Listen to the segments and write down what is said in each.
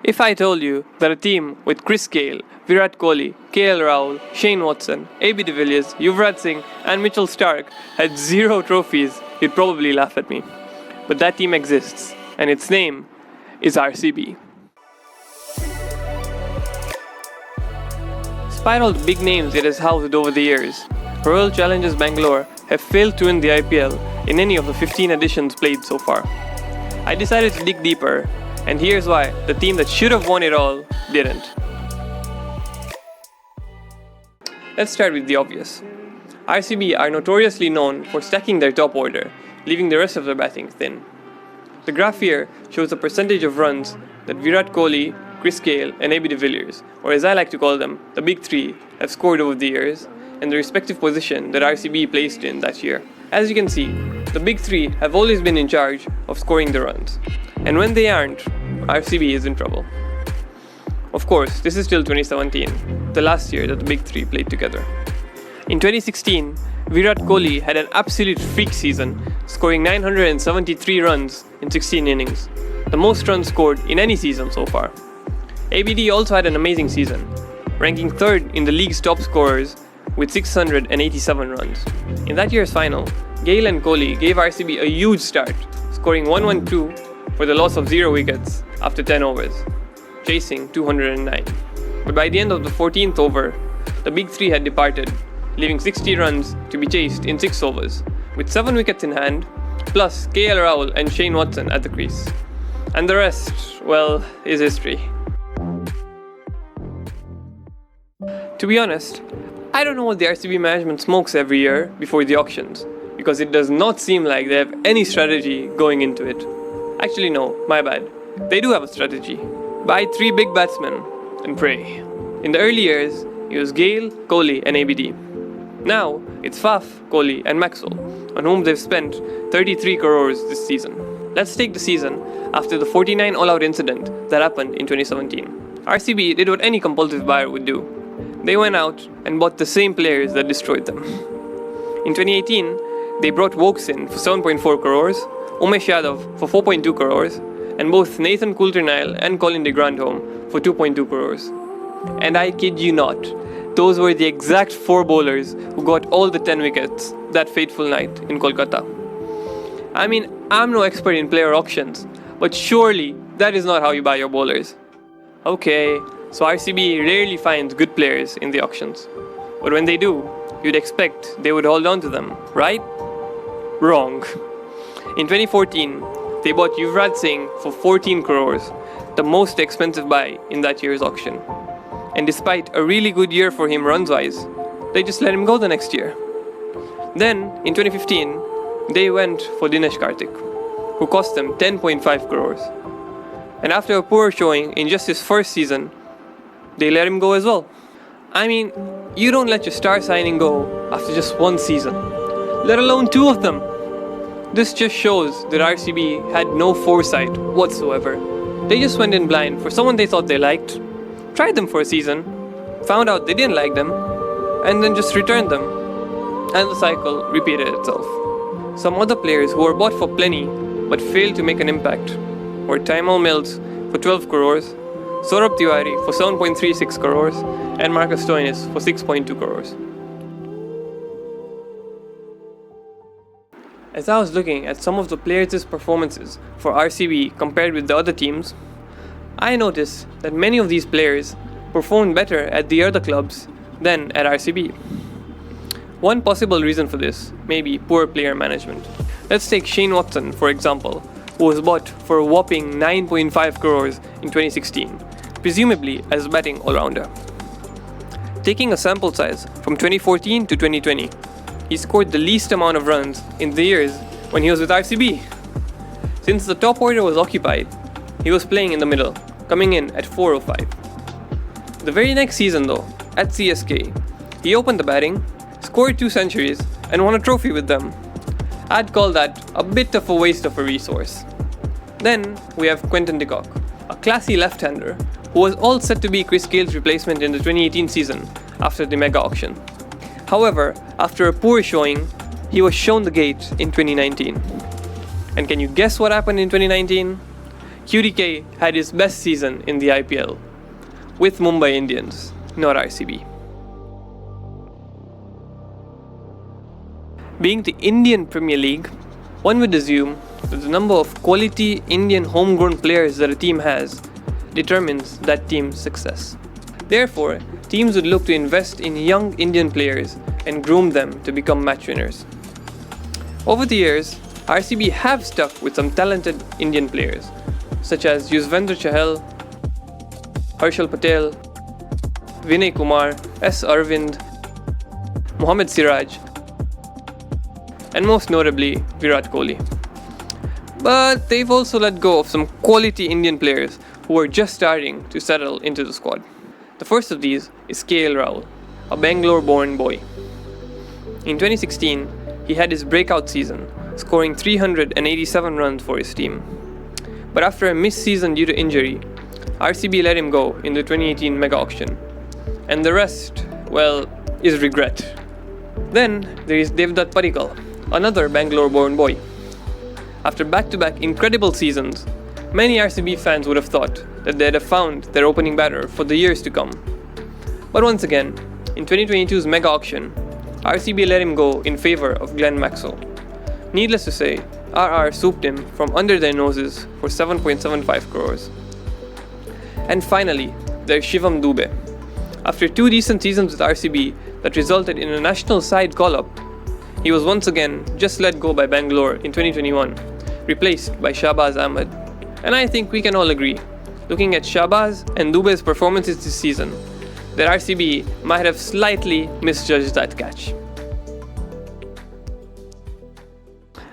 If I told you that a team with Gayle, Virat Kohli, KL Rahul, Shane Watson, AB de Villiers, Yuvraj Singh and Mitchell Starc had 0 trophies, you'd probably laugh at me. But that team exists, and its name is RCB. Despite all the big names it has housed over the years, Royal Challengers Bangalore have failed to win the IPL in any of the 15 editions played so far. I decided to dig deeper, and here's why the team that should have won it all didn't. Let's start with the obvious. RCB are notoriously known for stacking their top order, leaving the rest of their batting thin. The graph here shows the percentage of runs that Virat Kohli, Gayle and AB de Villiers, or as I like to call them, the Big Three, have scored over the years, and the respective position that RCB placed in that year. As you can see, the Big Three have always been in charge of scoring the runs, and when they aren't, RCB is in trouble. Of course, this is still 2017, the last year that the Big Three played together. In 2016, Virat Kohli had an absolute freak season, scoring 973 runs in 16 innings, the most runs scored in any season so far. ABD also had an amazing season, ranking 3rd in the league's top scorers with 687 runs. In that year's final, Gayle and Kohli gave RCB a huge start, scoring 112 for the loss of 0 wickets after 10 overs, chasing 209. But by the end of the 14th over, the Big Three had departed, leaving 60 runs to be chased in 6 overs, with 7 wickets in hand, plus KL Rahul and Shane Watson at the crease. And the rest, well, is history. To be honest, I don't know what the RCB management smokes every year before the auctions, because it does not seem like they have any strategy going into it. Actually no, my bad. They do have a strategy. Buy 3 big batsmen and pray. In the early years, it was Gayle, Kohli and ABD. Now, it's Faf, Kohli and Maxwell, on whom they've spent 33 crores this season. Let's take the season after the 49 all-out incident that happened in 2017. RCB did what any compulsive buyer would do. They went out and bought the same players that destroyed them. In 2018, they brought Wokes in for 7.4 crores, Umesh Yadav for 4.2 crores, and both Nathan Coulter-Nile and Colin de Grandhomme for 2.2 crores. And I kid you not, those were the exact 4 bowlers who got all the 10 wickets that fateful night in Kolkata. I mean, I'm no expert in player auctions, but surely that is not how you buy your bowlers. Okay, so RCB rarely finds good players in the auctions. But when they do, you'd expect they would hold on to them, right? Wrong. In 2014, they bought Yuvraj Singh for 14 crores, the most expensive buy in that year's auction. And despite a really good year for him runs-wise, they just let him go the next year. Then, in 2015, they went for Dinesh Karthik, who cost them 10.5 crores. And after a poor showing in just his first season, they let him go as well. I mean, you don't let your star signing go after just 1 season, let alone 2 of them. This just shows that RCB had no foresight whatsoever. They just went in blind for someone they thought they liked, tried them for a season, found out they didn't like them, and then just returned them. And the cycle repeated itself. Some other players who were bought for plenty but failed to make an impact were Taimal Mills for 12 crores, Saurabh Tiwari for 7.36 crores, and Marcus Stoinis for 6.2 crores. As I was looking at some of the players' performances for RCB compared with the other teams, I noticed that many of these players performed better at the other clubs than at RCB. One possible reason for this may be poor player management. Let's take Shane Watson, for example, who was bought for a whopping 9.5 crores in 2016, presumably as a batting all-rounder. Taking a sample size from 2014 to 2020, he scored the least amount of runs in the years when he was with RCB. Since the top order was occupied, he was playing in the middle, coming in at 405. The very next season though, at CSK, he opened the batting, scored 2 centuries, and won a trophy with them. I'd call that a bit of a waste of a resource. Then we have Quinton de Kock, a classy left-hander who was all set to be Gayle's replacement in the 2018 season after the mega auction. However, after a poor showing, he was shown the gate in 2019. And can you guess what happened in 2019? QDK had his best season in the IPL with Mumbai Indians, not RCB. Being the Indian Premier League, one would assume that the number of quality Indian homegrown players that a team has determines that team's success. Therefore, teams would look to invest in young Indian players and groom them to become match winners. Over the years, RCB have stuck with some talented Indian players, such as Yuzvendra Chahal, Harshal Patel, Vinay Kumar, S. Arvind, Mohammad Siraj, and most notably Virat Kohli. But they've also let go of some quality Indian players who are just starting to settle into the squad. The first of these is KL Rahul, a Bangalore-born boy. In 2016, he had his breakout season, scoring 387 runs for his team. But after a missed season due to injury, RCB let him go in the 2018 mega auction. And the rest, well, is regret. Then there is Devdutt Padikkal, another Bangalore-born boy. After back-to-back incredible seasons, many RCB fans would have thought that they'd have found their opening batter for the years to come. But once again, in 2022's mega auction, RCB let him go in favor of Glenn Maxwell. Needless to say, RR swooped him from under their noses for 7.75 crores. And finally, there's Shivam Dube. After 2 decent seasons with RCB that resulted in a national side call-up, he was once again just let go by Bangalore in 2021, replaced by Shahbaz Ahmed. And I think we can all agree, looking at Shahbaz and Dube's performances this season, that RCB might have slightly misjudged that catch.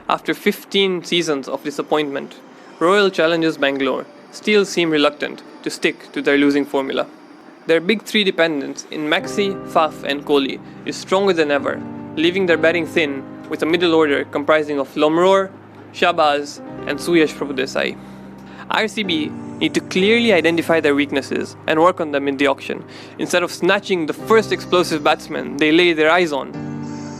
After 15 seasons of disappointment, Royal Challengers Bangalore still seem reluctant to stick to their losing formula. Their big three dependence in Maxi, Faf and Kohli is stronger than ever, leaving their batting thin with a middle order comprising of Lomror, Shahbaz and Suyash Prabhudesai. RCB need to clearly identify their weaknesses and work on them in the auction, instead of snatching the first explosive batsman they lay their eyes on.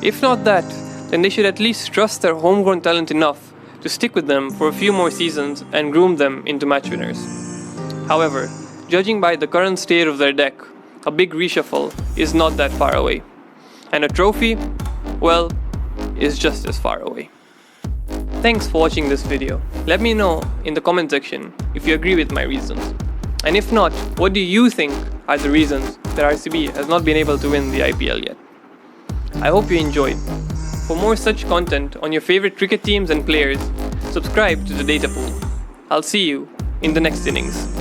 If not that, then they should at least trust their homegrown talent enough to stick with them for a few more seasons and groom them into match winners. However, judging by the current state of their deck, a big reshuffle is not that far away. And a trophy, well, is just as far away. Thanks for watching this video. Let me know in the comment section if you agree with my reasons. And if not, what do you think are the reasons that RCB has not been able to win the IPL yet? I hope you enjoyed. For more such content on your favorite cricket teams and players, subscribe to the Data Pool. I'll see you in the next innings.